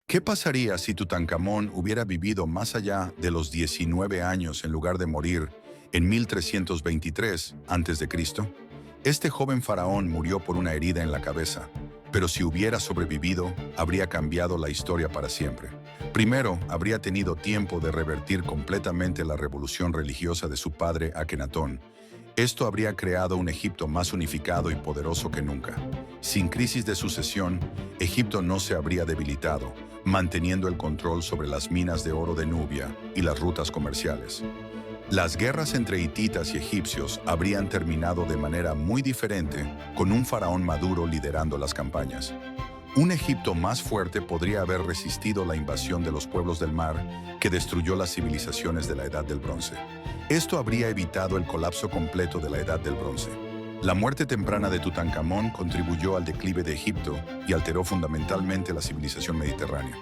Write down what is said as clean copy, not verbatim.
¿Qué pasaría si Tutankamón hubiera vivido más allá de los 19 años en lugar de morir en 1323 a.C.? Este joven faraón murió por una herida en la cabeza, pero si hubiera sobrevivido, habría cambiado la historia para siempre. Primero, habría tenido tiempo de revertir completamente la revolución religiosa de su padre Akenatón. Esto habría creado un Egipto más unificado y poderoso que nunca. Sin crisis de sucesión, Egipto no se habría debilitado, manteniendo el control sobre las minas de oro de Nubia y las rutas comerciales. Las guerras entre hititas y egipcios habrían terminado de manera muy diferente, con un faraón maduro liderando las campañas. Un Egipto más fuerte podría haber resistido la invasión de los pueblos del mar que destruyó las civilizaciones de la Edad del Bronce. Esto habría evitado el colapso completo de la Edad del Bronce. La muerte temprana de Tutankamón contribuyó al declive de Egipto y alteró fundamentalmente la civilización mediterránea.